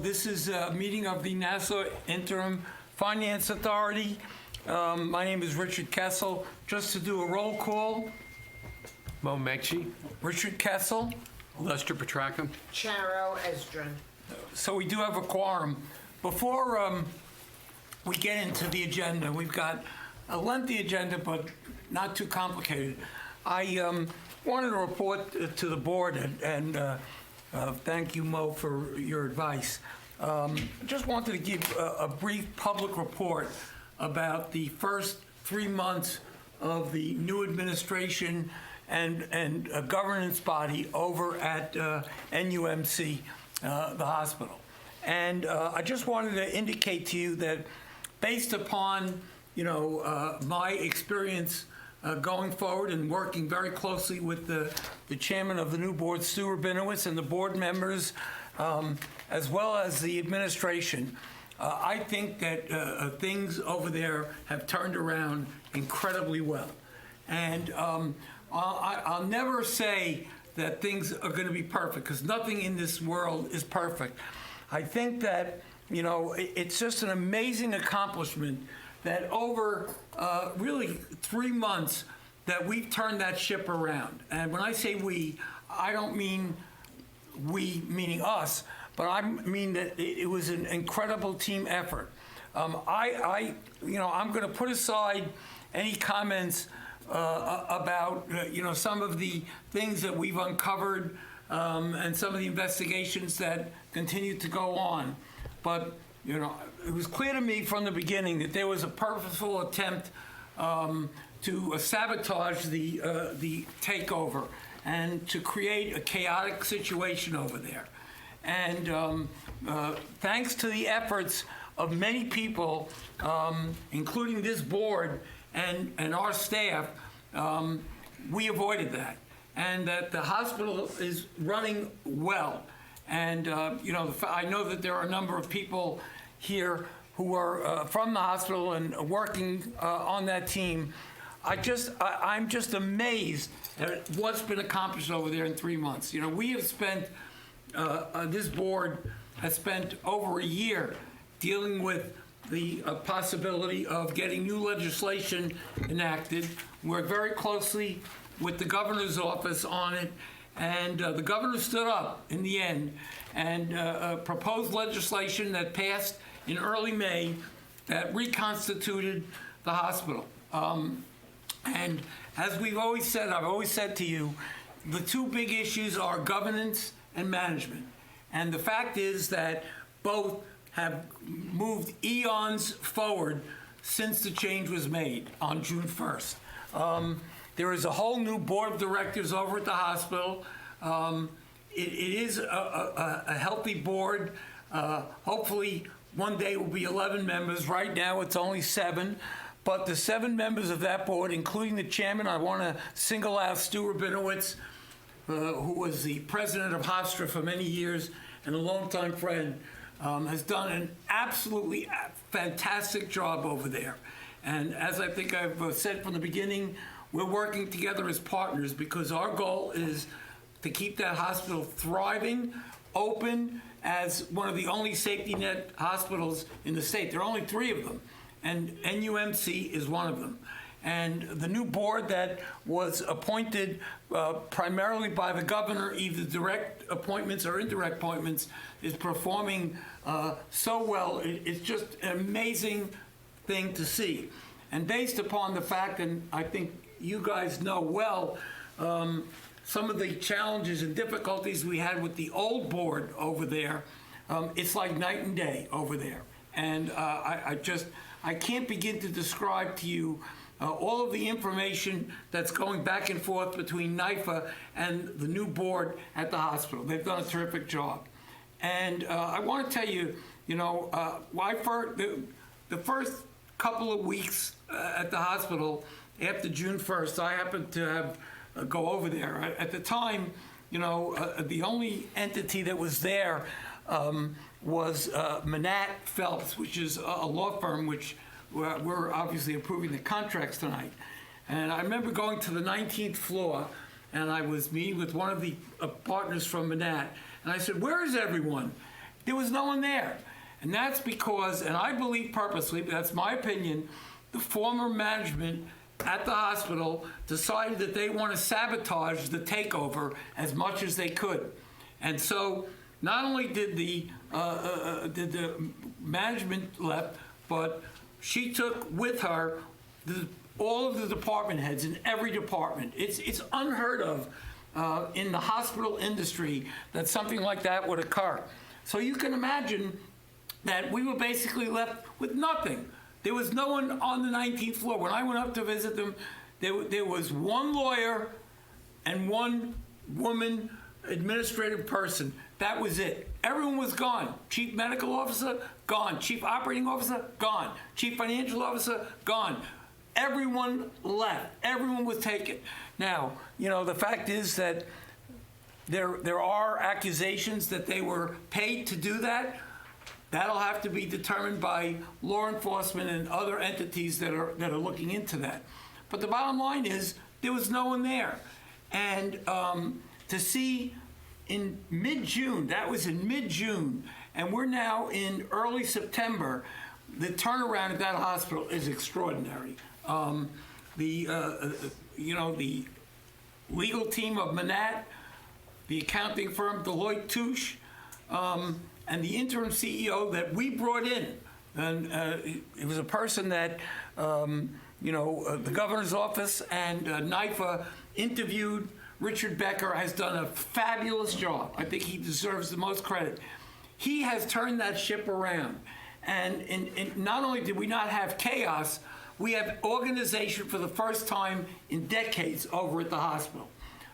this is a meeting of the Nassau Interim Finance Authority. My name is Richard Kessel. Just to do a roll call, Mo Mekshi. Richard Kessel. Lester Petracca. Charo Esdrin. So we do have a quorum. Before we get into the agenda, we've got a lengthy agenda, but not too complicated. I wanted to report to the board and thank you, Mo, for your advice. Just wanted to give a brief public report about the first 3 months of the new administration and a governance body over at NUMC, the hospital. And I just wanted to indicate to you that based upon, my experience going forward and working very closely with the chairman of the new board, Stu Rabinowitz, and the board members, as well as the administration, I think that things over there have turned around incredibly well. And I'll never say that things are going to be perfect, because nothing in this world is perfect. I think that, it's just an amazing accomplishment that over really 3 months that we've turned that ship around. And when I say we, I don't mean we meaning us, but I mean that it was an incredible team effort. I'm going to put aside any comments about some of the things that we've uncovered and some of the investigations that continue to go on. But it was clear to me from the beginning that there was a purposeful attempt to sabotage the takeover and to create a chaotic situation over there. And thanks to the efforts of many people, including this board and our staff, we avoided that. And that the hospital is running well. And, I know that there are a number of people here who are from the hospital and working on that team. I'm just amazed at what's been accomplished over there in 3 months. We have spent, this board has spent over a year dealing with the possibility of getting new legislation enacted. We're very closely with the governor's office on it, and the governor stood up in the end and proposed legislation that passed in early May that reconstituted the hospital. And as we've always said, I've always said to you, the two big issues are governance and management. And the fact is that both have moved eons forward since the change was made on June 1st. There is a whole new board of directors over at the hospital. It is a healthy board. Hopefully one day will be 11 members. Right now it's only 7. But the 7 members of that board, including the chairman, I want to single out Stu Rabinowitz, who was the president of Hofstra for many years and a longtime friend, has done an absolutely fantastic job over there. And as I think I've said from the beginning, we're working together as partners because our goal is to keep that hospital thriving, open, as one of the only safety net hospitals in the state. There are only 3 of them, and NUMC is one of them. And the new board that was appointed primarily by the governor, either direct appointments or indirect appointments, is performing so well. It's just an amazing thing to see. And based upon the fact, and I think you guys know well, some of the challenges and difficulties we had with the old board over there, it's like night and day over there. And I can't begin to describe to you all of the information that's going back and forth between NIFA and the new board at the hospital. They've done a terrific job. And I want to tell you, the first couple of weeks at the hospital after June 1st, I happened to have go over there. At the time, the only entity that was there was Manat Phelps, which is a law firm which we're obviously approving the contracts tonight. And I remember going to the 19th floor, and I was meeting with one of the partners from Manat, and I said, "Where is everyone?" there was no one there. And that's because, and I believe purposely, but that's my opinion, the former management at the hospital decided that they want to sabotage the takeover as much as they could. And so not only did the management left, but she took with her all of the department heads in every department. It's unheard of in the hospital industry that something like that would occur. So you can imagine that we were basically left with nothing. There was no one on the 19th floor. When I went up to visit them, there was one lawyer and one woman administrative person. That was it. Everyone was gone. Chief medical officer, gone. Chief operating officer, gone. Chief financial officer, gone. Everyone left. Everyone was taken. Now, the fact is that there are accusations that they were paid to do that. That'll have to be determined by law enforcement and other entities that are looking into that. But the bottom line is there was no one there. And to see in mid-June, that was in mid-June, and we're now in early September, the turnaround at that hospital is extraordinary. The legal team of Manat, the accounting firm Deloitte Touche, and the interim CEO that we brought in. And it was a person that, the governor's office and NIFA interviewed. Richard Becker has done a fabulous job. I think he deserves the most credit. He has turned that ship around. And not only did we not have chaos, we have organization for the first time in decades over at the hospital.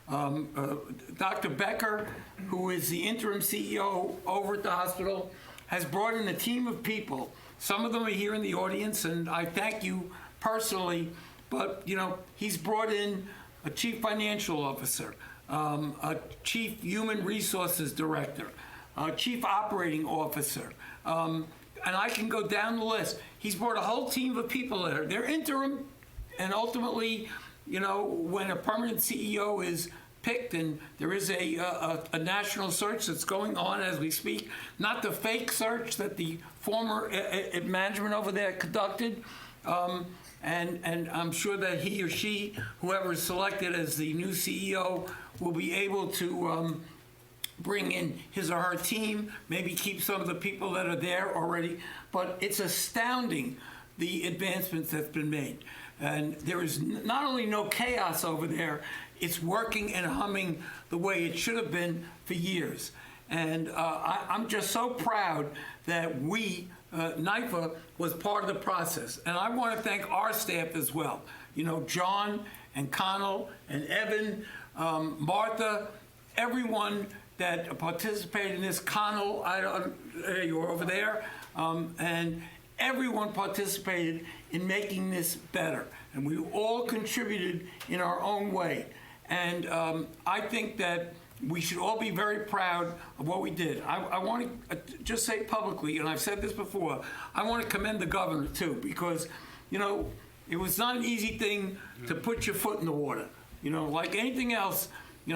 Dr. Becker, who is the interim CEO over at the hospital, has brought in a team of people. Some of them are here in the audience, and I thank you personally, but, he's brought in a chief financial officer, a chief human resources director, a chief operating officer, and I can go down the list. He's brought a whole team of people there. They're interim, and ultimately, when a permanent CEO is picked, and there is a national search that's going on as we speak, not the fake search that the former management over there conducted, and I'm sure that he or she, whoever is selected as the new CEO, will be able to bring in his or her team, maybe keep some of the people that are there already. But it's astounding the advancements that's been made. And there is not only no chaos over there, it's working and humming the way it should have been for years. And I'm just so proud that we, NIFA, was part of the process. And I want to thank our staff as well. John and Connell and Evan, Martha, everyone that participated in this. Connell, you were over there, and everyone participated in making this better. And we all contributed in our own way. And I think that we should all be very proud of what we did. I want to just say publicly, and I've said this before, I want to commend the governor too, because, it was not an easy thing to put your foot in the water. Like anything else,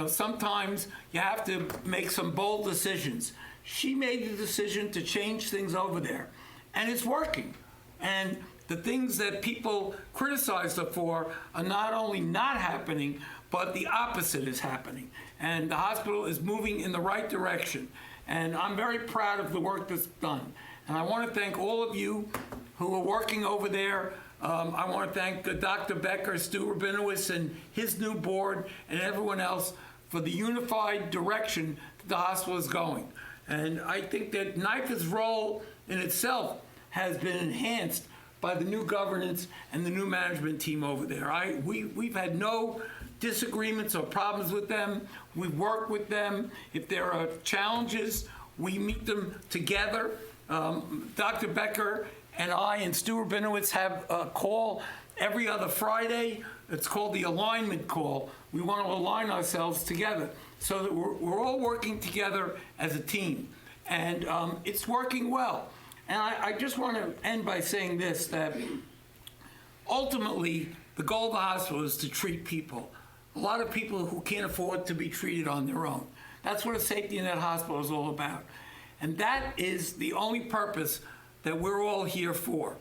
sometimes you have to make some bold decisions. She made the decision to change things over there, and it's working. And the things that people criticized her for are not only not happening, but the opposite is happening. And the hospital is moving in the right direction. And I'm very proud of the work that's done. And I want to thank all of you who are working over there. I want to thank Dr. Becker, Stu Rabinowitz, and his new board, and everyone else for the unified direction that the hospital is going. And I think that NIFA's role in itself has been enhanced by the new governance and the new management team over there. We've had no disagreements or problems with them. We work with them. If there are challenges, we meet them together. Dr. Becker and I and Stu Rabinowitz have a call every other Friday. It's called the alignment call. We want to align ourselves together so that we're all working together as a team. And it's working well. And I just want to end by saying this, that ultimately the goal of the hospital is to treat people. A lot of people who can't afford to be treated on their own. That's what a safety net hospital is all about. And that is the only purpose that we're all here for.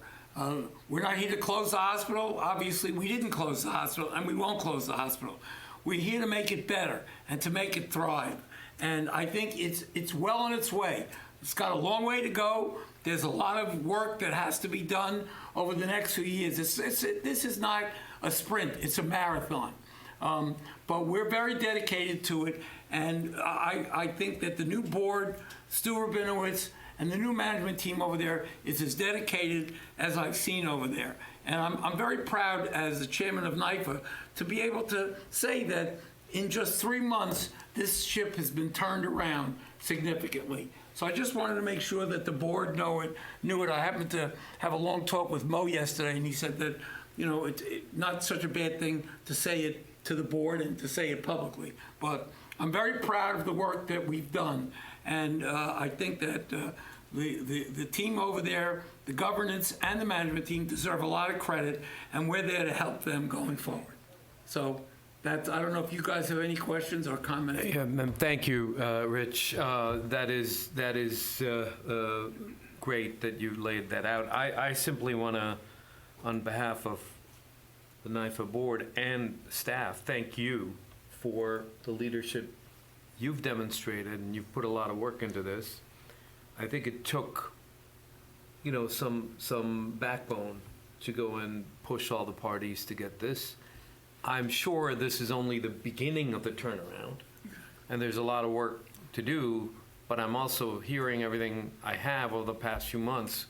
We're not here to close the hospital. Obviously, we didn't close the hospital, and we won't close the hospital. We're here to make it better and to make it thrive. And I think it's well on its way. It's got a long way to go. There's a lot of work that has to be done over the next few years. This is not a sprint, it's a marathon. But we're very dedicated to it, and I think that the new board, Stu Rabinowitz, and the new management team over there is as dedicated as I've seen over there. And I'm very proud as the chairman of NIFA to be able to say that in just 3 months, this ship has been turned around significantly. So I just wanted to make sure that the board knew it. I happened to have a long talk with Mo yesterday, and he said that, it's not such a bad thing to say it to the board and to say it publicly. But I'm very proud of the work that we've done. And I think that the team over there, the governance and the management team deserve a lot of credit, and we're there to help them going forward. So I don't know if you guys have any questions or comments. Yeah, thank you, Rich. That is great that you laid that out. I simply want to, on behalf of the NIFA board and staff, thank you for the leadership you've demonstrated, and you've put a lot of work into this. I think it took, some backbone to go and push all the parties to get this. I'm sure this is only the beginning of the turnaround, and there's a lot of work to do, but I'm also hearing everything I have over the past few months,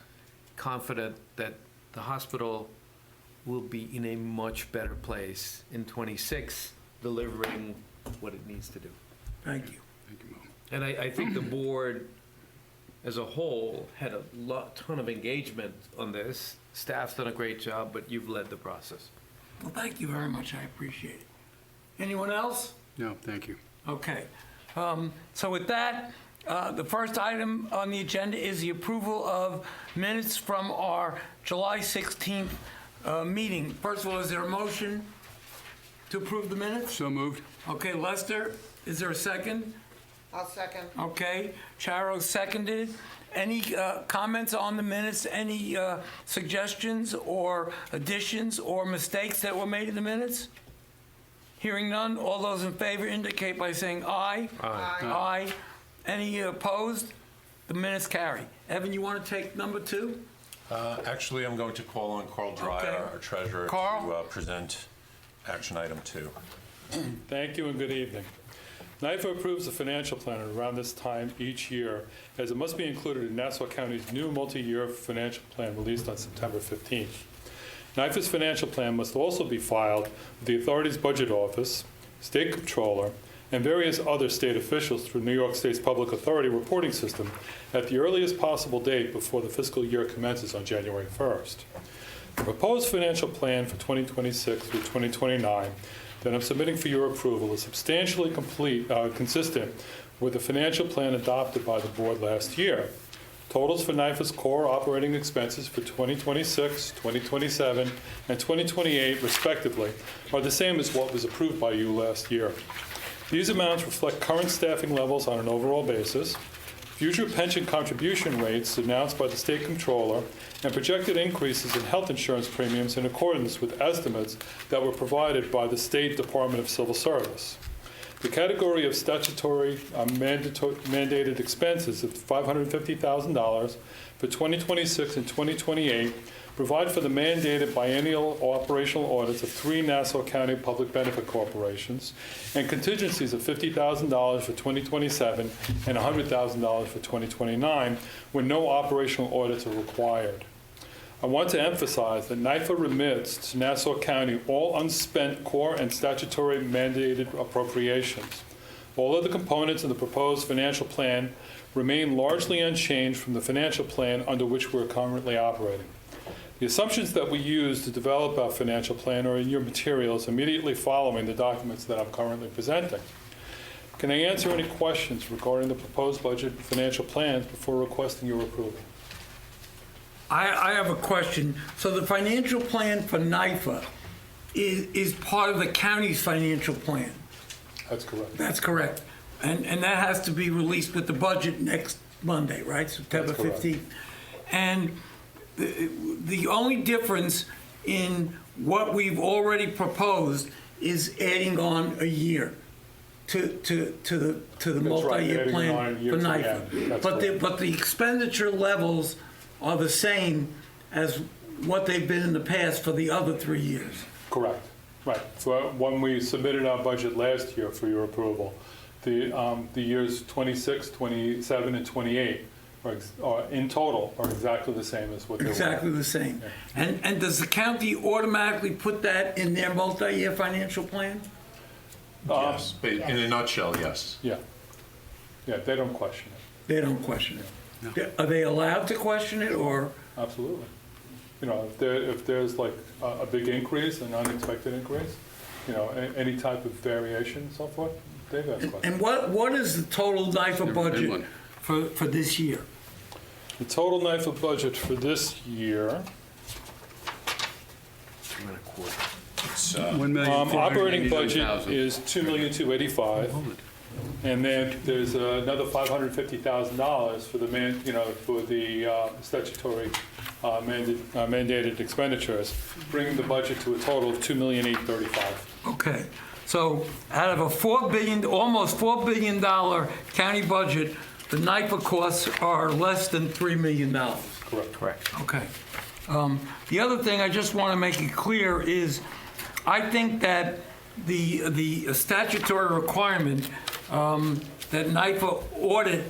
confident that the hospital will be in a much better place in '26, delivering what it needs to do. Thank you. Thank you, Mo. And I think the board as a whole had a ton of engagement on this. Staff's done a great job, but you've led the process. Well, thank you very much. I appreciate it. Anyone else? No, thank you. Okay. So with that, the first item on the agenda is the approval of minutes from our July 16th meeting. First of all, is there a motion to approve the minutes? So moved. Okay, Lester, is there a second? I'll second. Okay, Charo seconded. Any comments on the minutes? Any suggestions or additions or mistakes that were made in the minutes? Hearing none, all those in favor indicate by saying aye. Aye. Aye. Any opposed? The minutes carry. Evan, you want to take number 2? Actually, I'm going to call on Carl Dreyer, Okay. our treasurer, Carl? to present action item 2. Thank you and good evening. NIFA approves the financial plan around this time each year, as it must be included in Nassau County's new multi-year financial plan released on September 15th. NIFA's financial plan must also be filed with the authority's budget office, state comptroller, and various other state officials through New York State's public authority reporting system at the earliest possible date before the fiscal year commences on January 1st. The proposed financial plan for 2026 through 2029 that I'm submitting for your approval is substantially consistent with the financial plan adopted by the board last year. Totals for NIFA's core operating expenses for 2026, 2027, and 2028, respectively, are the same as what was approved by you last year. These amounts reflect current staffing levels on an overall basis, future pension contribution rates announced by the state comptroller, and projected increases in health insurance premiums in accordance with estimates that were provided by the State Department of Civil Service. The category of statutory mandated expenses of $550,000 for 2026 and 2028 provide for the mandated biennial operational audits of 3 Nassau County public benefit corporations and contingencies of $50,000 for 2027 and $100,000 for 2029 when no operational audits are required. I want to emphasize that NIFA remits to Nassau County all unspent core and statutory mandated appropriations. All of the components in the proposed financial plan remain largely unchanged from the financial plan under which we're currently operating. The assumptions that we use to develop our financial plan are in your materials immediately following the documents that I'm currently presenting. Can I answer any questions regarding the proposed budget and financial plans before requesting your approval? I have a question. So the financial plan for NIFA is part of the county's financial plan? That's correct. That's correct. And that has to be released with the budget next Monday, right? September That's correct. 15th. And the only difference in what we've already proposed is adding on a year to the That's right, multi-year adding plan on a year for to the NIFA. end. That's correct. But the expenditure levels are the same as what they've been in the past for the other 3 years. Correct, right. So when we submitted our budget last year for your approval, the years 26, 27, and 28 are in total are exactly the same as what they were. Exactly the same. And does the county automatically put that in their multi-year financial plan? Yes, but in a nutshell, yes. Yeah, they don't question it, They don't question it. Are they allowed to question it, or? absolutely. You know, if there's like a big increase, an unexpected increase, you know, any type of variation and so forth, they've asked questions. And what is the total NIFA budget for this year? The total NIFA budget for this year, It's, operating budget is $2,285,000. And then there's another $550,000 for the statutory mandated expenditures, bringing the budget to a total of $2,835,000. Okay, so out of a almost $4 billion county budget, the NIFA costs are less than $3 million. Correct. Okay. The other thing I just want to make it clear is, I think that the statutory requirement that NIFA audit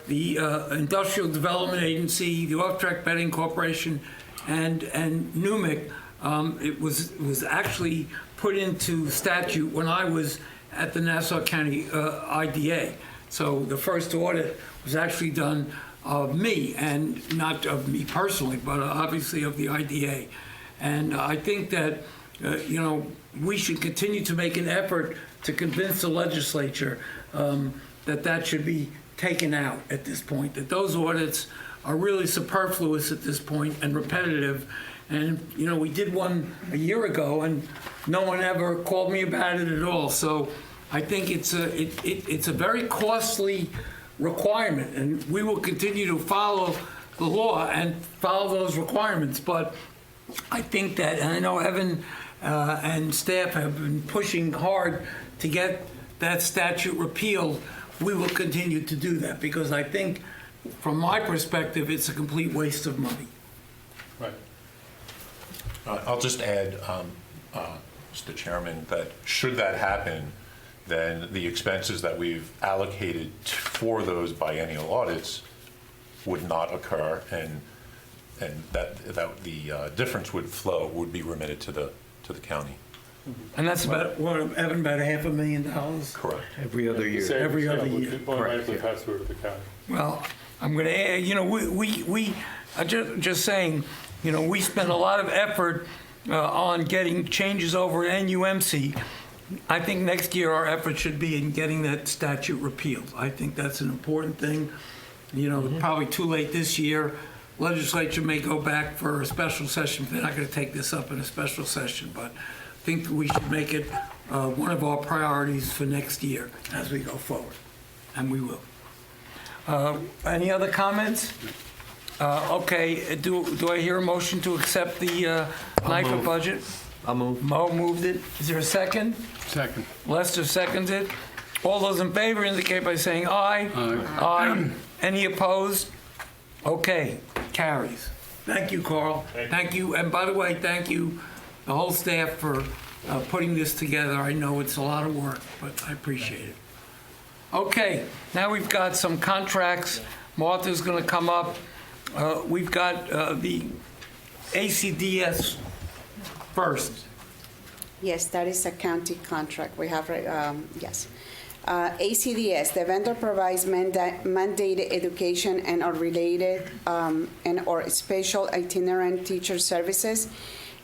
the Industrial Development Agency, the Off-Track Betting Corporation, and NUMIC, it was actually put into statute when I was at the Nassau County IDA. So the first audit was actually done of me, and not of me personally, but obviously of the IDA. And I think that, we should continue to make an effort to convince the legislature that should be taken out at this point, that those audits are really superfluous at this point and repetitive. And, we did one a year ago, and no one ever called me about it at all. So I think it's a very costly requirement, and we will continue to follow the law and follow those requirements. But I think that, and I know Evan and staff have been pushing hard to get that statute repealed. We will continue to do that, because I think, from my perspective, it's a complete waste of money. Right. I'll just add, Mr. Chairman, that should that happen, then the expenses that we've allocated for those biennial audits would not occur, and that the difference would be remitted to the county. And that's about, Evan, about $500,000? Correct. Every other year. Savings, Every other would year. be automatically passed through to the county. Well, I'm going to add, we are just saying, we spend a lot of effort on getting changes over at NUMC. I think next year our effort should be in getting that statute repealed. I think that's an important thing. Probably too late this year. Legislature may go back for a special session. They're not going to take this up in a special session, but I think we should make it one of our priorities for next year as we go forward, and we will. Any other comments? Okay, do I hear a motion to accept the NIFA budget? I'll move. Mo moved it. Is there a second? Second. Lester seconds it. All those in favor indicate by saying aye. Aye. Aye. Any opposed? Okay, carries. Thank you, Carl. Thank you, and by the way, thank you, the whole staff, for putting this together. I know it's a lot of work, but I appreciate it. Okay, now we've got some contracts. Martha's going to come up. We've got the ACDS first. Yes, that is a county contract. We have, yes. ACDS, the vendor provides mandated education and or related and or special itinerant teacher services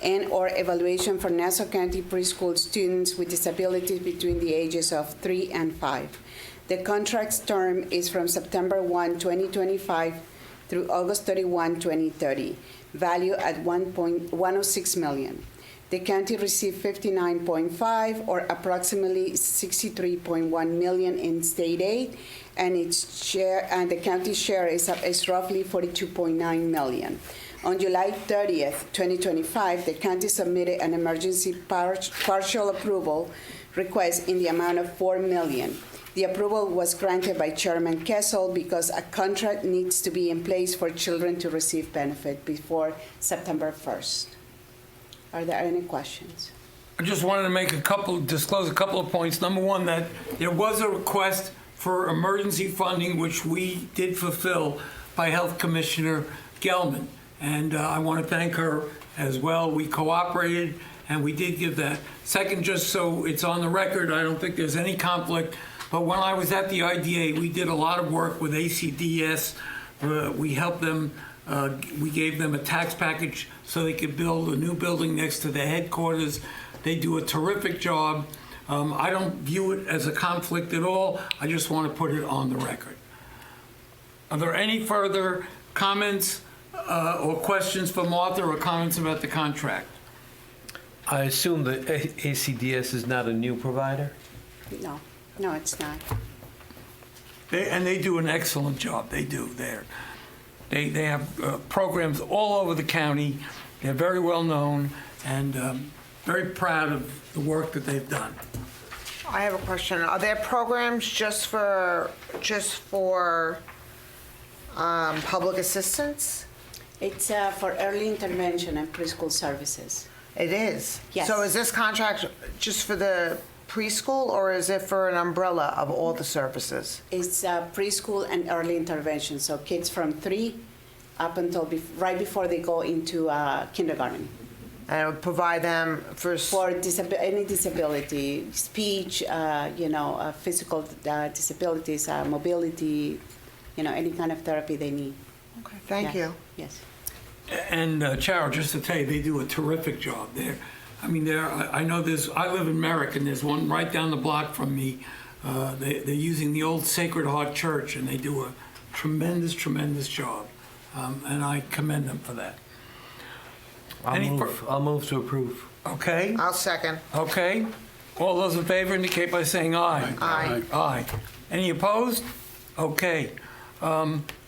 and or evaluation for Nassau County preschool students with disabilities between the ages of 3 and 5. The contract's term is from September 1, 2025 through August 31, 2030, value at $1.106 million. The county received 59.5, or approximately 63.1 million in state aid, and its share, and the county share is roughly 42.9 million. On July 30th, 2025, the county submitted an emergency partial approval request in the amount of $4 million. The approval was granted by Chairman Kessel because a contract needs to be in place for children to receive benefit before September 1st. Are there any questions? I just wanted to disclose a couple of points. Number one, that there was a request for emergency funding, which we did fulfill by Health Commissioner Gelman. And I want to thank her as well. We cooperated and we did give that. Second, just so it's on the record, I don't think there's any conflict, but when I was at the IDA, we did a lot of work with ACDS. We helped them, we gave them a tax package so they could build a new building next to the headquarters. They do a terrific job. I don't view it as a conflict at all. I just want to put it on the record. Are there any further comments or questions for Martha, or comments about the contract? I assume that ACDS is not a new provider? No, it's not. They do an excellent job. They do. They have programs all over the county. They're very well known, and very proud of the work that they've done. I have a question. Are there programs just for public assistance? It's for early intervention and preschool services. It is? Yes. So is this contract just for the preschool, or is it for an umbrella of all the services? It's preschool and early intervention, so kids from 3 up until right before they go into kindergarten. And it would provide them for Any disability, speech, physical disabilities, mobility, any kind of therapy they need. Okay, thank Yeah. you. Yes. And Charo, just to tell you, they do a terrific job there. I mean, I know I live in Merrick, and there's one right down the block from me. They're using the old Sacred Heart Church, and they do a tremendous, tremendous job. And I commend them for that. I'll move to approve. Okay? I'll second. Okay. All those in favor indicate by saying aye. Aye. Aye. Any opposed? Okay.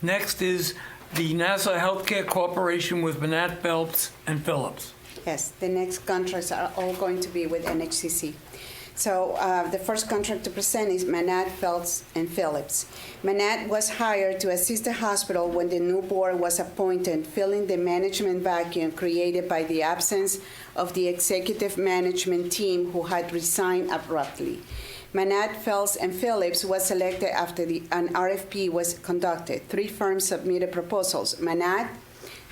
Next is the Nassau Healthcare Corporation with Manat, Phelps, and Phillips. Yes, the next contracts are all going to be with NHCC. So the first contract to present is Manat, Phelps, and Phillips. Manat was hired to assist the hospital when the new board was appointed, filling the management vacuum created by the absence of the executive management team who had resigned abruptly. Manat, Phelps, and Phillips was selected after an RFP was conducted. 3 firms submitted proposals: Manat,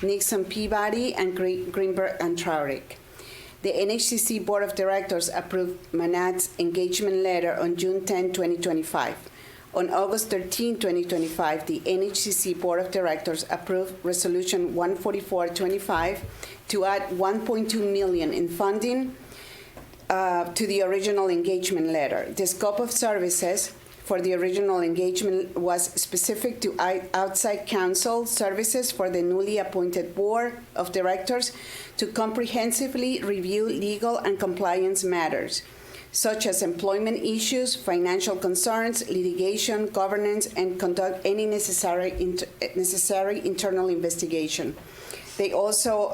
Nixon Peabody, and Greenberg and Traurig. The NHCC Board of Directors approved Manat's engagement letter on June 10, 2025. On August 13, 2025, the NHCC Board of Directors approved Resolution 14425 to add $1.2 million in funding to the original engagement letter. The scope of services for the original engagement was specific to outside counsel services for the newly appointed Board of Directors to comprehensively review legal and compliance matters, such as employment issues, financial concerns, litigation, governance, and conduct any necessary internal investigation. They also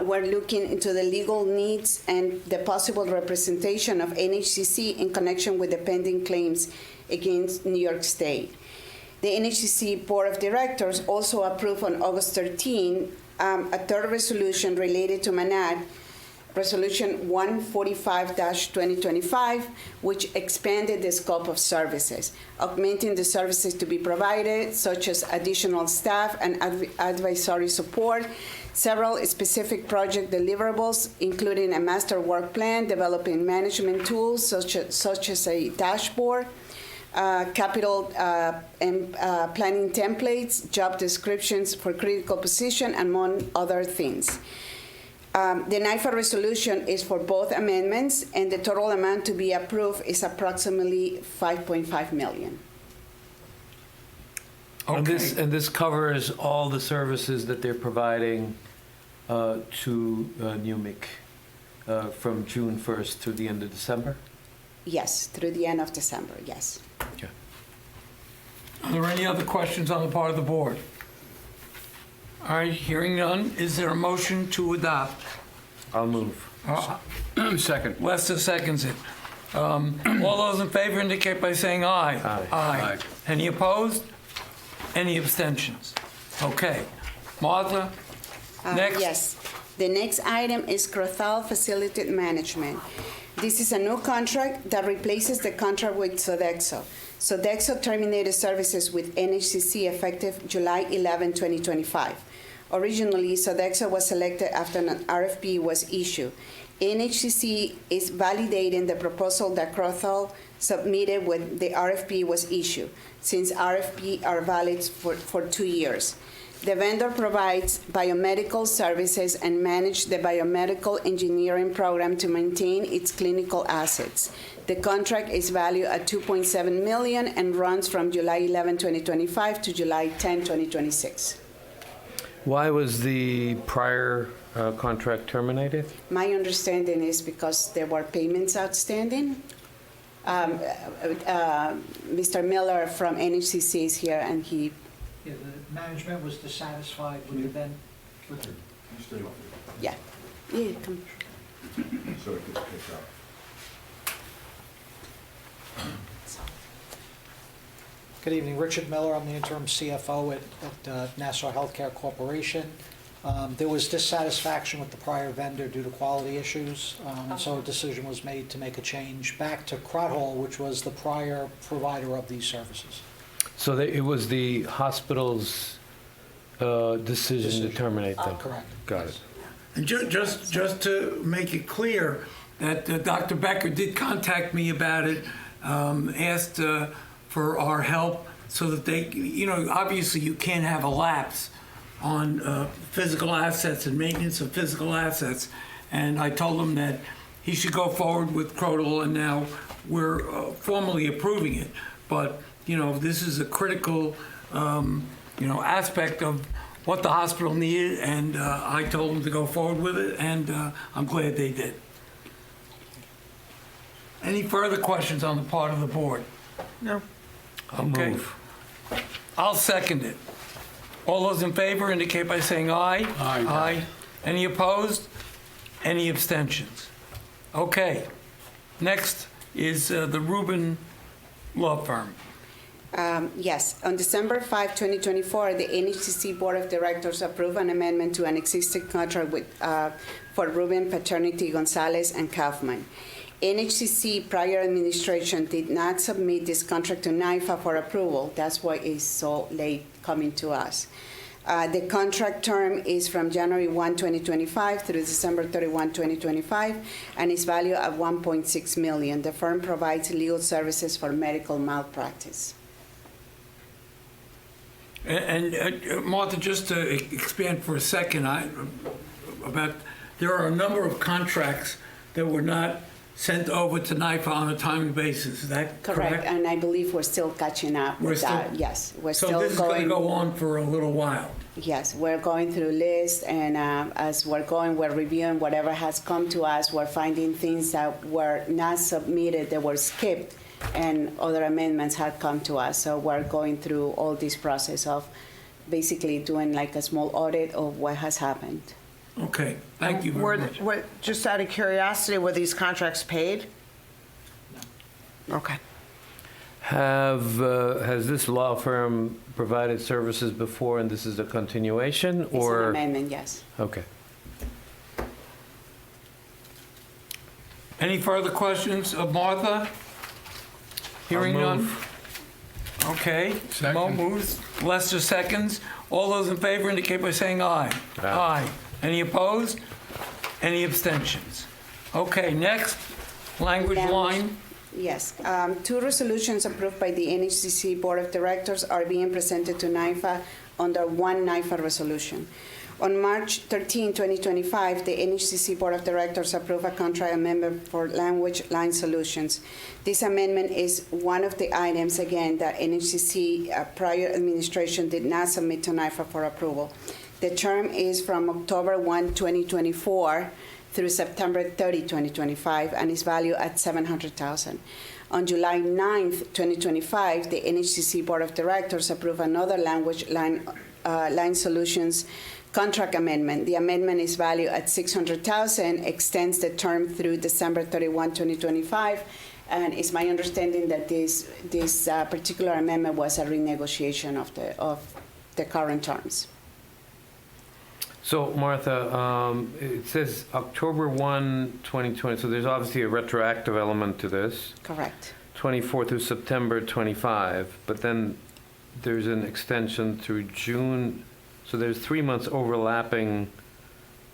we're looking into the legal needs and the possible representation of NHCC in connection with the pending claims against New York State. The NHCC Board of Directors also approved on August 13 a third resolution related to Manat, Resolution 145-2025, which expanded the scope of services, augmenting the services to be provided, such as additional staff and advisory support, several specific project deliverables, including a master work plan, developing management tools such as a dashboard, capital and planning templates, job descriptions for critical position, among other things. The NIFA resolution is for both amendments, and the total amount to be approved is approximately $5.5 million. And Okay. this covers all the services that they're providing to NUMIC from June 1st through the end of December? Yes, through the end of December, yes. Okay. Are there any other questions on the part of the board? All right, hearing none, is there a motion to adopt? I'll move. Second. Lester seconds it. All those in favor indicate by saying aye. Aye. Aye. Any opposed? Any abstentions? Okay. Martha, next. Yes. The next item is Crothall Facility Management. This is a new contract that replaces the contract with Sodexo. Sodexo terminated services with NHCC effective July 11, 2025. Originally, Sodexo was selected after an RFP was issued. NHCC is validating the proposal that Crothall submitted when the RFP was issued, since RFP are valid for 2 years. The vendor provides biomedical services and manages the biomedical engineering program to maintain its clinical assets. The contract is valued at $2.7 million and runs from July 11, 2025 to July 10, 2026. Why was the prior contract terminated? My understanding is because there were payments outstanding. Mr. Miller from NHCC is here, and he, Yeah, the management was dissatisfied with the then, with the yeah. Yeah, come. So it gets picked up. Good evening, Richard Miller, I'm the interim CFO at Nassau Healthcare Corporation. There was dissatisfaction with the prior vendor due to quality issues, and so a decision was made to make a change back to Crothall, which was the prior provider of these services. So it was the hospital's decision to terminate them? Correct. Got it. And just to make it clear that Dr. Becker did contact me about it, asked for our help so that they, obviously you can't have a lapse on physical assets and maintenance of physical assets. And I told him that he should go forward with Crothall, and now we're formally approving it. But, this is a critical, aspect of what the hospital needed, and I told them to go forward with it, and I'm glad they did. Any further questions on the part of the board? No. I'll Okay. move. I'll second it. All those in favor indicate by saying aye. Aye. Aye. Any opposed? Any abstentions? Okay. Next is the Rubin Law Firm. Yes, on December 5, 2024, the NHCC Board of Directors approved an amendment to an existing contract for Ruben Paternity Gonzalez and Kaufman. NHCC prior administration did not submit this contract to NIFA for approval. That's why it's so late coming to us. The contract term is from January 1, 2025 through December 31, 2025, and is valued at $1.6 million. The firm provides legal services for medical malpractice. And Martha, just to expand for a second, there are a number of contracts that were not sent over to NIFA on a timely basis. Is that correct? And I believe we're still catching up with that. Yes, we're still going. So this is going to go on for a little while. Yes, we're going through lists, and as we're going, we're reviewing whatever has come to us. We're finding things that were not submitted, that were skipped, and other amendments had come to us. So we're going through all this process of basically doing like a small audit of what has happened. Okay, thank you very much. Just out of curiosity, were these contracts paid? No. Okay. Has this law firm provided services before, and this is a continuation, It's an or? amendment, yes. Okay. Any further questions of Martha? Hearing I'll none? move. Okay, Second. Mo moves, Lester seconds. All those in favor indicate by saying aye. Aye. Any opposed? Any abstentions? Okay, next, language line. Yes, two resolutions approved by the NHCC Board of Directors are being presented to NIFA under one NIFA resolution. On March 13, 2025, the NHCC Board of Directors approved a contract amendment for language line solutions. This amendment is one of the items, again, that NHCC prior administration did not submit to NIFA for approval. The term is from October 1, 2024 through September 30, 2025, and is valued at $700,000. On July 9th, 2025, the NHCC Board of Directors approved another line solutions contract amendment. The amendment is valued at $600,000, extends the term through December 31, 2025, and it's my understanding that this particular amendment was a renegotiation of the current terms. So, Martha, it says October 1, 2020, so there's obviously a retroactive element to this, Correct. 24 through September 25, but then there's an extension through June, so there's 3 months overlapping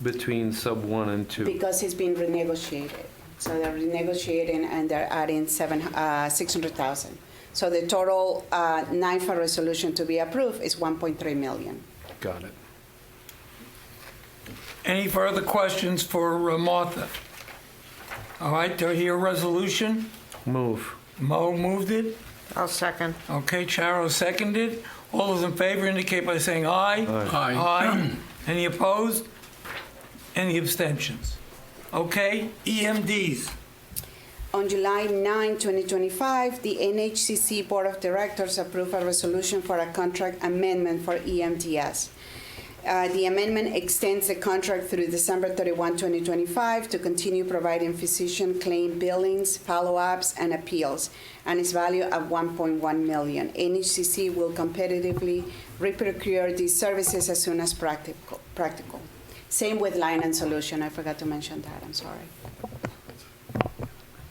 between sub 1 and 2. Because it's been renegotiated. So they're renegotiating and they're adding $600,000. So the total NIFA resolution to be approved is $1.3 million. Got it. Any further questions for Martha? All right, do I hear a resolution? Move. Mo moved it. I'll second. Okay, Charo seconded. All those in favor indicate by saying aye. Aye. Aye. Any opposed? Any abstentions? Okay, EMDs. On July 9, 2025, the NHCC Board of Directors approved a resolution for a contract amendment for EMTS. The amendment extends the contract through December 31, 2025 to continue providing physician claim billings, follow-ups, and appeals, and is valued at $1.1 million. NHCC will competitively reprocure these services as soon as practical. Same with Line and Solution. I forgot to mention that. I'm sorry.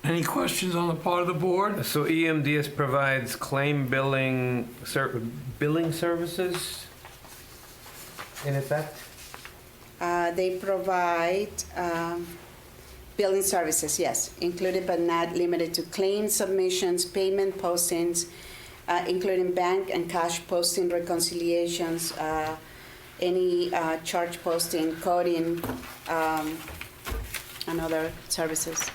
Any questions on the part of the board? So EMDS provides claim billing services in effect? They provide billing services, yes, included but not limited to claim submissions, payment postings, including bank and cash posting reconciliations, any charge posting, coding, and other services.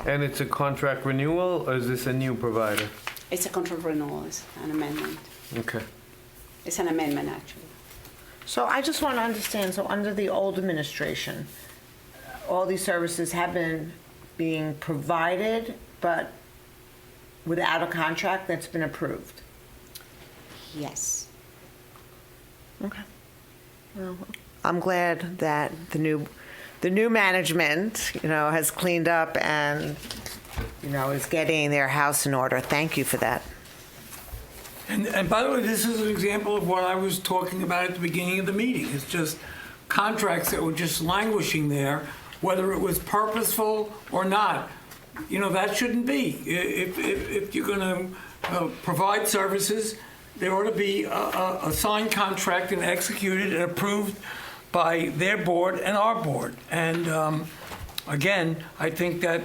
And it's a contract renewal, or is this a new provider? It's a contract renewal, it's an amendment. Okay. It's an amendment, actually. So I just want to understand, so under the old administration, all these services have been being provided, but without a contract that's been approved? Yes. Okay. Well, I'm glad that the new management, has cleaned up and, is getting their house in order. Thank you for that. And by the way, this is an example of what I was talking about at the beginning of the meeting. It's just contracts that were just languishing there, whether it was purposeful or not. That shouldn't be. If you're going to provide services, there ought to be a signed contract and executed and approved by their board and our board. And again, I think that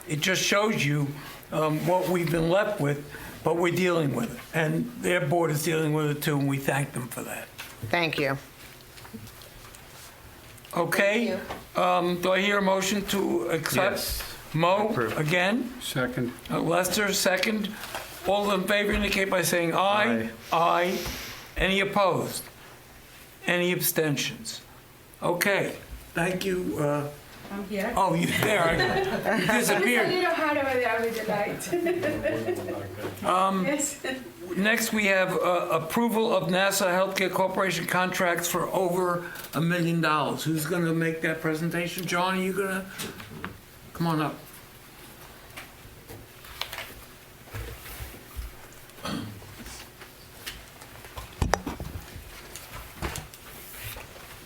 it just shows you what we've been left with, but we're dealing with it. And their board is dealing with it too, and we thank them for that. Thank you. Okay? Do I hear a motion to accept? Yes. Mo, Approve. again? Second. Lester, second. All in favor indicate by saying aye. Aye. Any opposed? Any abstentions? Okay, thank you. I'm here. Oh, you're there. You disappeared. It's a little hard over there with the light. Yes. Next, we have approval of NASA Healthcare Corporation contracts for over $1 million. Who's going to make that presentation? John, are you going to? Come on up.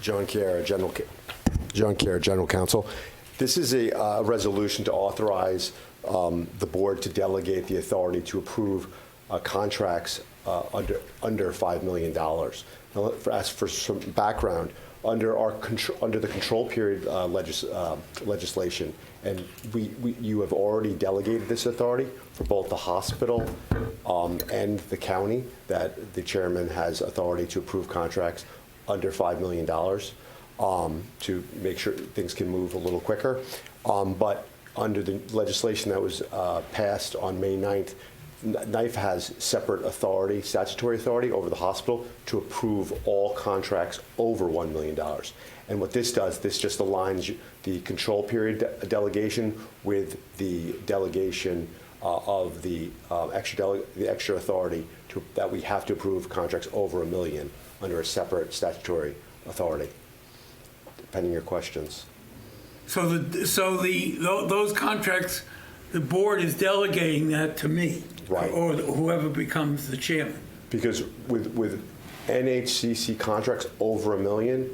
John Kiera, General Counsel. This is a resolution to authorize the board to delegate the authority to approve contracts under $5 million. Now, as for some background, under the control period legislation, and you have already delegated this authority for both the hospital and the county, that the chairman has authority to approve contracts under $5 million to make sure things can move a little quicker. But under the legislation that was passed on May 9th NIFA has separate authority, statutory authority over the hospital to approve all contracts over $1 million. And what this does, this just aligns the control period delegation with the delegation of the extra authority that we have to approve contracts over $1 million under a separate statutory authority, depending on your questions. So those contracts, the board is delegating that to me. Right. Or whoever becomes the chairman. Because with NHCC contracts over $1 million,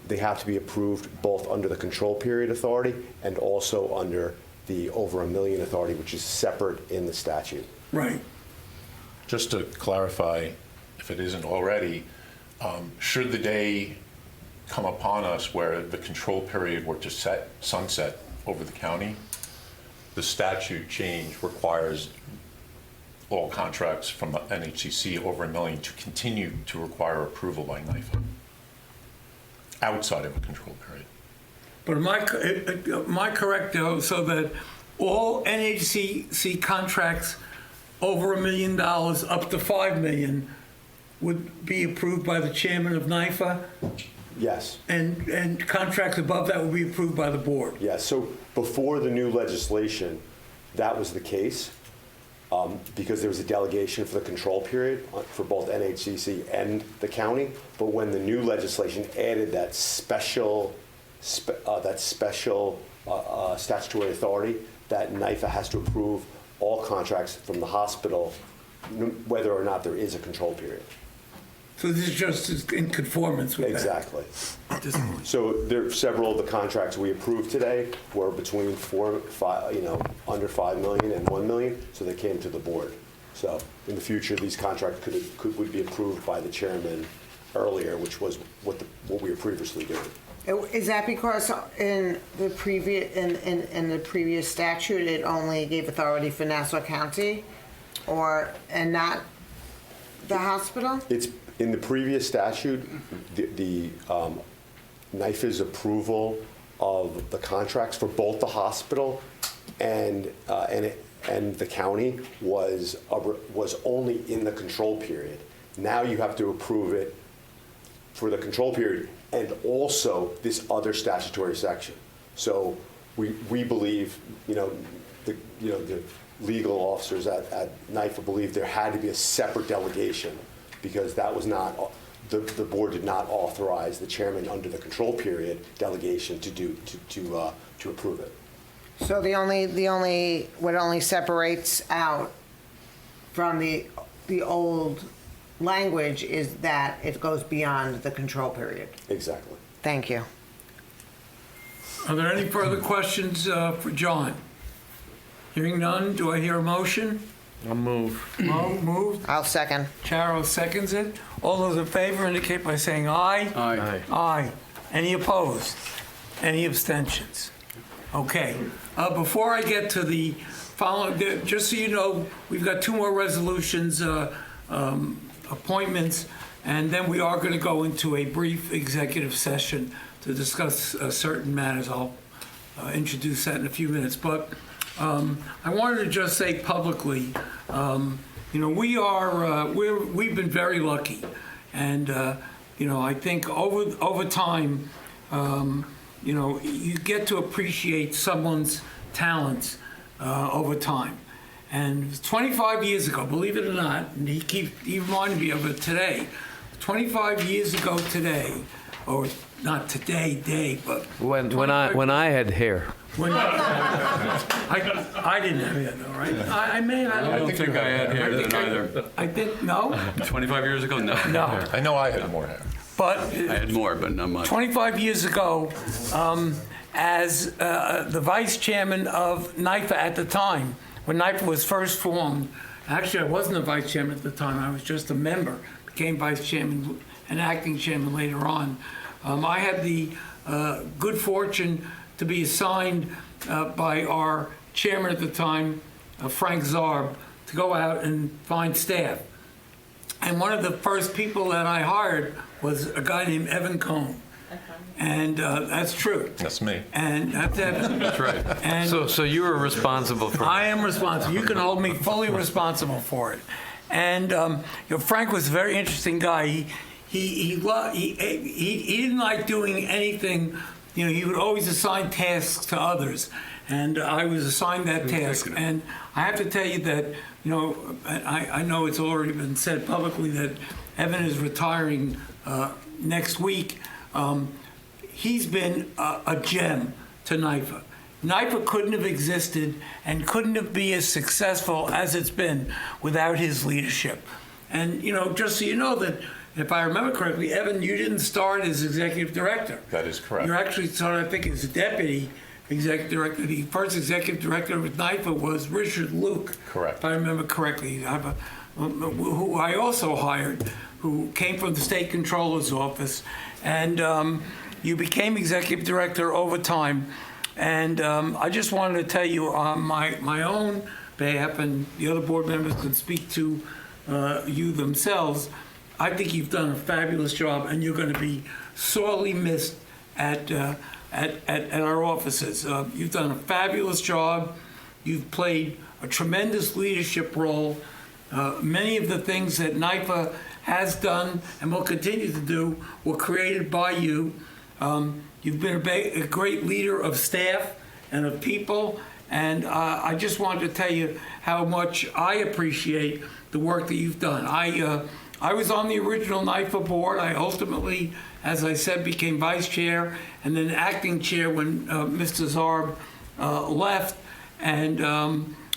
they have to be approved both under the control period authority and also under the over $1 million authority, which is separate in the statute. Right. Just to clarify, if it isn't already, should the day come upon us where the control period were to sunset over the county, the statute change requires all contracts from the NHCC over $1 million to continue to require approval by NIFA outside of a control period. But am I correct, though, so that all NHCC contracts over $1 million up to $5 million would be approved by the chairman of NIFA? Yes. And contracts above that would be approved by the board? Yes. So before the new legislation, that was the case. Because there was a delegation for the control period for both NHCC and the county. But when the new legislation added that special statutory authority that NIFA has to approve all contracts from the hospital, whether or not there is a control period. So this is just in conformance with that? Exactly. At this point. So there are several of the contracts we approved today were between under $5 million and $1 million, so they came to the board. So in the future, these contracts would be approved by the chairman earlier, which was what we were previously doing. Is that because in the previous statute, it only gave authority for Nassau County and not the hospital? It's in the previous statute, the NIFA's approval of the contracts for both the hospital and the county was only in the control period. Now you have to approve it for the control period and also this other statutory section. So we believe, the legal officers at NIFA believe there had to be a separate delegation because that was not, the board did not authorize the chairman under the control period delegation to approve it. So what only separates out from the old language is that it goes beyond the control period. Exactly. Thank you. Are there any further questions for John? Hearing none, do I hear a motion? I'll move. Mo moved. I'll second. Charo seconds it. All those in favor indicate by saying aye. Aye. Aye. Any opposed? Any abstentions? Okay. Before I get to the following, just so you know, we've got two more resolutions, appointments, and then we are going to go into a brief executive session to discuss certain matters. I'll introduce that in a few minutes. But I wanted to just say publicly, we've been very lucky, and I think over time, you get to appreciate someone's talents over time. And 25 years ago, believe it or not, and he reminded me of it today. 25 years ago today, or not today, but When I had hair. when I didn't have hair though, right? I may have. I don't think I had hair then either. I think no. 25 years ago, no. No. I know I had more hair. But I had more, but not much. 25 years ago, as the vice chairman of NIFA at the time, when NIFA was first formed, actually I wasn't a vice chairman at the time, I was just a member, became vice chairman and acting chairman later on. I had the good fortune to be assigned by our chairman at the time, Frank Zarb, to go out and find staff. And one of the first people that I hired was a guy named Evan Cohn. And that's true. That's me. And that's Evan. That's right. And So you were responsible for. I am responsible. You can hold me fully responsible for it. And Frank was a very interesting guy. He didn't like doing anything. He would always assign tasks to others, and I was assigned that task. And I have to tell you that I know it's already been said publicly that Evan is retiring next week. He's been a gem to NIFA. NIFA couldn't have existed and couldn't have been as successful as it's been without his leadership. And, just so you know that, if I remember correctly, Evan, you didn't start as executive director. That is correct. You actually started, I think, as a deputy executive director. The first executive director with NIFA was Richard Luke. Correct. If I remember correctly, who I also hired, who came from the state controller's office. And you became executive director over time. And I just wanted to tell you on my own behalf, and the other board members can speak to you themselves, I think you've done a fabulous job, and you're going to be sorely missed at our offices. You've done a fabulous job. You've played a tremendous leadership role. Many of the things that NIFA has done and will continue to do were created by you. You've been a great leader of staff and of people, and I just wanted to tell you how much I appreciate the work that you've done. I was on the original NIFA board. I ultimately, as I said, became vice chair and then acting chair when Mr. Zarb left, and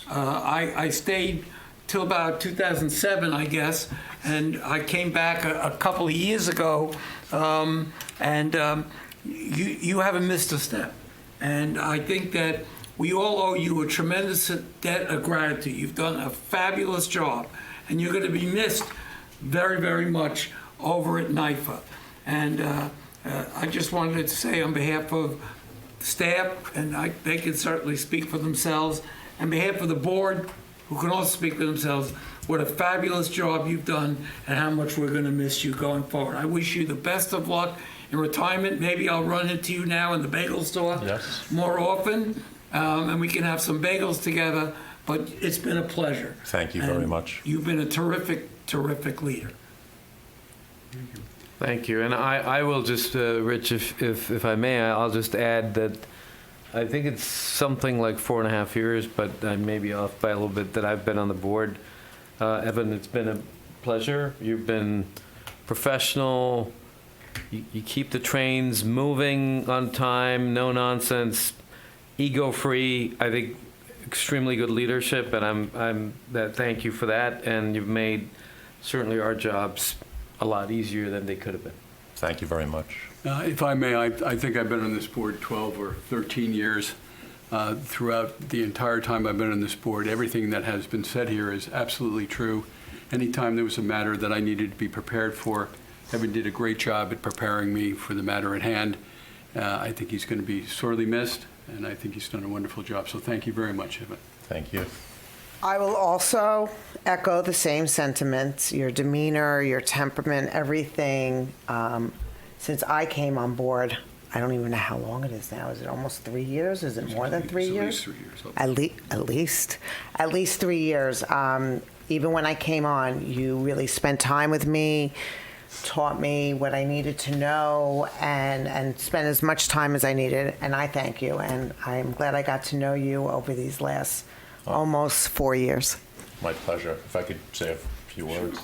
I stayed till about 2007, I guess, and I came back a couple of years ago, and you haven't missed a step. And I think that we all owe you a tremendous debt of gratitude. You've done a fabulous job, and you're going to be missed very, very much over at NIFA. And I just wanted to say on behalf of staff, and they can certainly speak for themselves, on behalf of the board, who can also speak for themselves, what a fabulous job you've done and how much we're going to miss you going forward. I wish you the best of luck in retirement. Maybe I'll run into you now in the bagel store more often, and we can have some bagels together, but it's been a pleasure. Thank you very much. You've been a terrific, terrific leader. Thank you. And I will just, Rich, if I may, I'll just add that I think it's something like 4.5 years, but I may be off by a little bit, that I've been on the board. Evan, it's been a pleasure. You've been professional. You keep the trains moving on time, no nonsense, ego-free. I think extremely good leadership, and thank you for that. And you've made certainly our jobs a lot easier than they could have been. Thank you very much. If I may, I think I've been on this board 12 or 13 years. Throughout the entire time I've been on this board, everything that has been said here is absolutely true. Anytime there was a matter that I needed to be prepared for, Evan did a great job at preparing me for the matter at hand. I think he's going to be sorely missed, and I think he's done a wonderful job. So thank you very much, Evan. Thank you. I will also echo the same sentiments, your demeanor, your temperament, everything. Since I came on board, I don't even know how long it is now. Is it almost 3 years? Is it more than 3 years? At least 3 years. Even when I came on, you really spent time with me, taught me what I needed to know, and spent as much time as I needed, and I thank you. And I'm glad I got to know you over these last almost 4 years. My pleasure. If I could say a few words.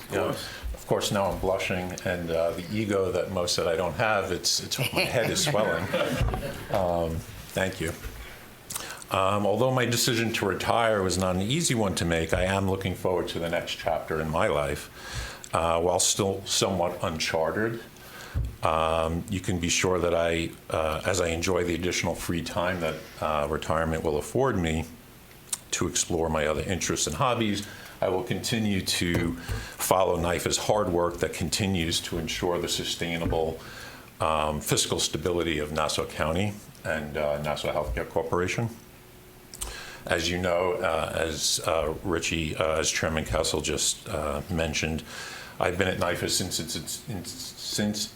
Of course, now I'm blushing, and the ego that most said I don't have, my head is swelling. Thank you. Although my decision to retire was not an easy one to make, I am looking forward to the next chapter in my life. While still somewhat uncharted, you can be sure that as I enjoy the additional free time that retirement will afford me to explore my other interests and hobbies, I will continue to follow NIFA's hard work that continues to ensure the sustainable fiscal stability of Nassau County and Nassau Healthcare Corporation. As you know, as Richie, as Chairman Kessel just mentioned, I've been at NIFA since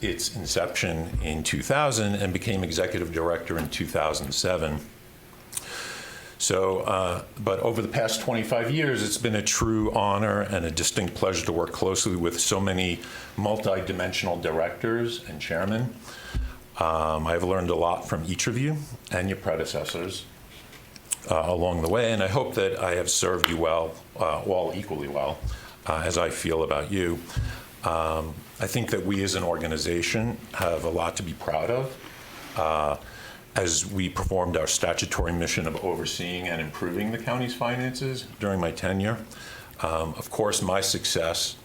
its inception in 2000 and became executive director in 2007. So, but over the past 25 years, it's been a true honor and a distinct pleasure to work closely with so many multi-dimensional directors and chairmen. I've learned a lot from each of you and your predecessors along the way, and I hope that I have served you well, all equally well, as I feel about you. I think that we as an organization have a lot to be proud of as we performed our statutory mission of overseeing and improving the county's finances during my tenure. Of course, my success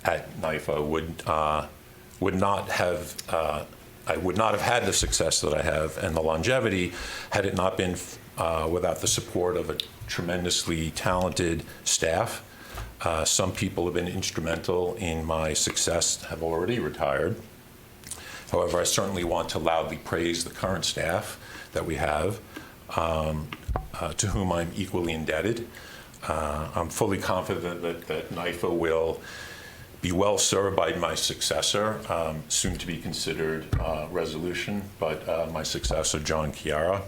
at NIFA would not have I would not have had the success that I have and the longevity had it not been without the support of a tremendously talented staff. Some people have been instrumental in my success, have already retired. However, I certainly want to loudly praise the current staff that we have, to whom I'm equally indebted. I'm fully confident that NIFA will be well served by my successor, soon to be considered resolution, but my successor, John Chiara.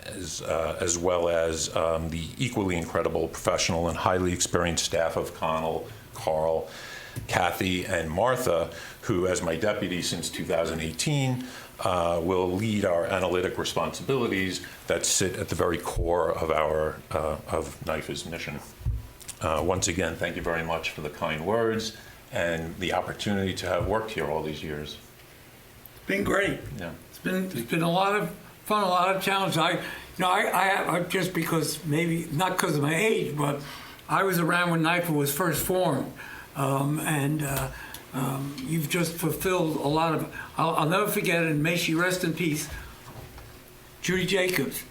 As well as the equally incredible professional and highly experienced staff of Connell, Carl, Kathy, and Martha, who, as my deputy since 2018, will lead our analytic responsibilities that sit at the very core of our of NIFA's mission. Once again, thank you very much for the kind words and the opportunity to have worked here all these years. Been great. Yeah. It's been a lot of fun, a lot of challenge. I just because maybe not because of my age, but I was around when NIFA was first formed, and you've just fulfilled a lot of. I'll never forget it, and may she rest in peace. Judy Jacobs,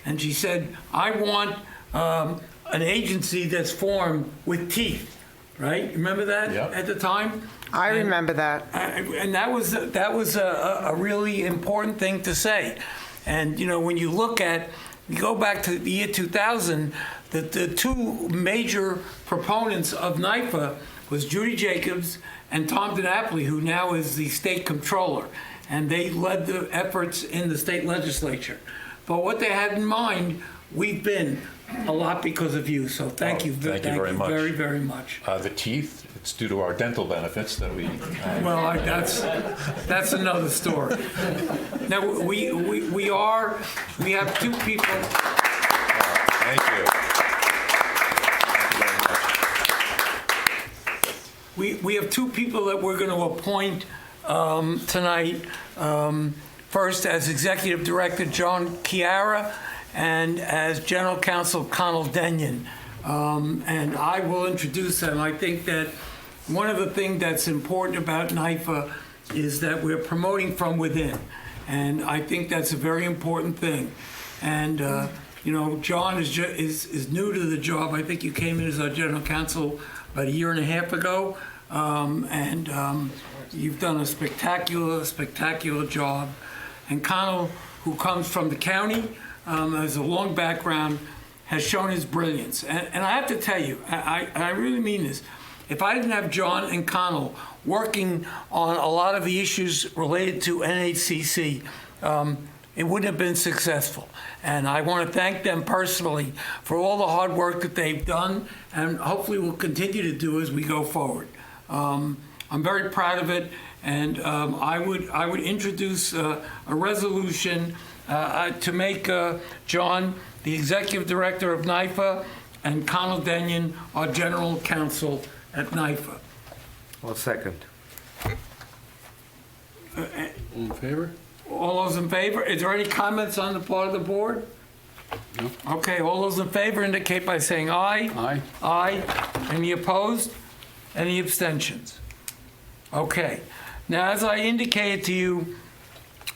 and she said, "I want an agency that's formed with teeth." Right? Remember that at the time? I remember that. And that was a really important thing to say. And, you know, when you look at, you go back to the year 2000, the two major proponents of NIFA was Judy Jacobs and Tom DiNapoli, who now is the state comptroller. And they led the efforts in the state legislature. But what they had in mind, we've been a lot because of you. So thank you very much. Very, very much. The teeth, it's due to our dental benefits that we... Well, that's another story. Now, we have two people. Thank you. We have two people that we're going to appoint tonight. First, as Executive Director, John Chiara, and as General Counsel, Connell Denyon. And I will introduce them. I think that one of the things that's important about NIFA is that we're promoting from within. And I think that's a very important thing. And, you know, John is new to the job. I think you came in as our General Counsel about a year and a half ago. You've done a spectacular job. And Connell, who comes from the county, has a long background, has shown his brilliance. And I have to tell you, I really mean this, if I didn't have John and Connell working on a lot of the issues related to NHCC, it wouldn't have been successful. And I want to thank them personally for all the hard work that they've done and hopefully will continue to do as we go forward. I'm very proud of it, and I would introduce a resolution to make John the Executive Director of NIFA and Connell Denyon our General Counsel at NIFA. Well, second. All in favor? All those in favor? Is there any comments on the part of the board? No. Okay, all those in favor indicate by saying aye. Aye. Aye. Any opposed? Any abstentions? Okay. Now, as I indicated to you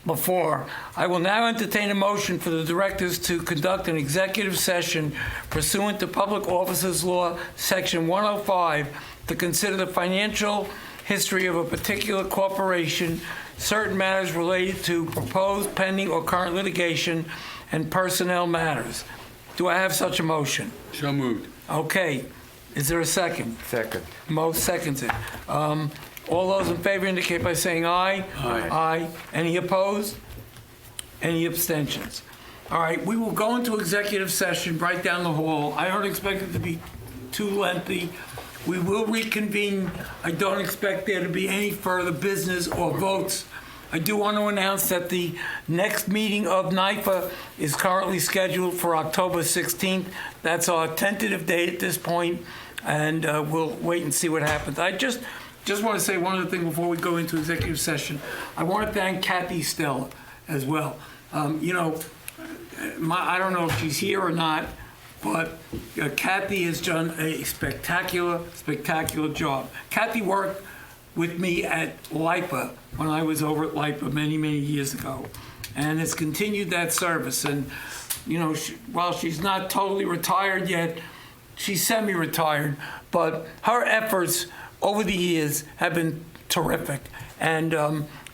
before, I will now entertain a motion for the directors to conduct an executive session pursuant to Public Officers Law, Section 105, to consider the financial history of a particular corporation, certain matters related to proposed, pending, or current litigation, and personnel matters. Do I have such a motion? So moved. Okay. Is there a second? Second. Mo seconds it. All those in favor indicate by saying aye. Aye. Aye. Any opposed? Any abstentions? All right, we will go into executive session right down the hall. I don't expect it to be too lengthy. We will reconvene. I don't expect there to be any further business or votes. I do want to announce that the next meeting of NIFA is currently scheduled for October 16th. That's our tentative date at this point, and we'll wait and see what happens. I just want to say one other thing before we go into executive session. I want to thank Kathy Stella as well. I don't know if she's here or not, but Kathy has done a spectacular job. Kathy worked with me at LIPA when I was over at LIPA many, many years ago, and has continued that service. And, while she's not totally retired yet, she's semi-retired, but her efforts over the years have been terrific, and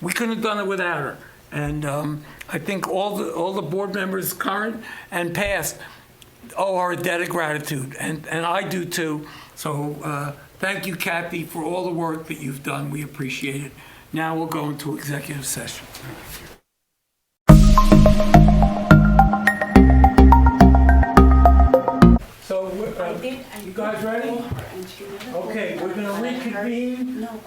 we couldn't have done it without her. And I think all the board members, current and past, owe her a debt of gratitude, and I do too. So thank you, Kathy, for all the work that you've done. We appreciate it. Now we'll go into executive session. So, you guys ready? Okay, we're going to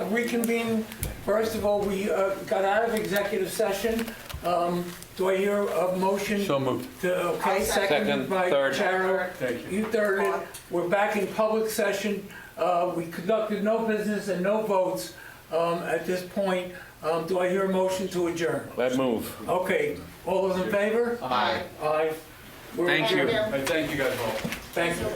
reconvene. First of all, we got out of executive session. Do I hear a motion? So moved. Okay, seconded by third. Charo. Thank you. You thirded it. We're back in public session. We conducted no business and no votes at this point. Do I hear a motion to adjourn? Let's move. Okay, all those in favor? Aye. Aye. We're Thank you. adjourned. I thank you guys all. Thank you.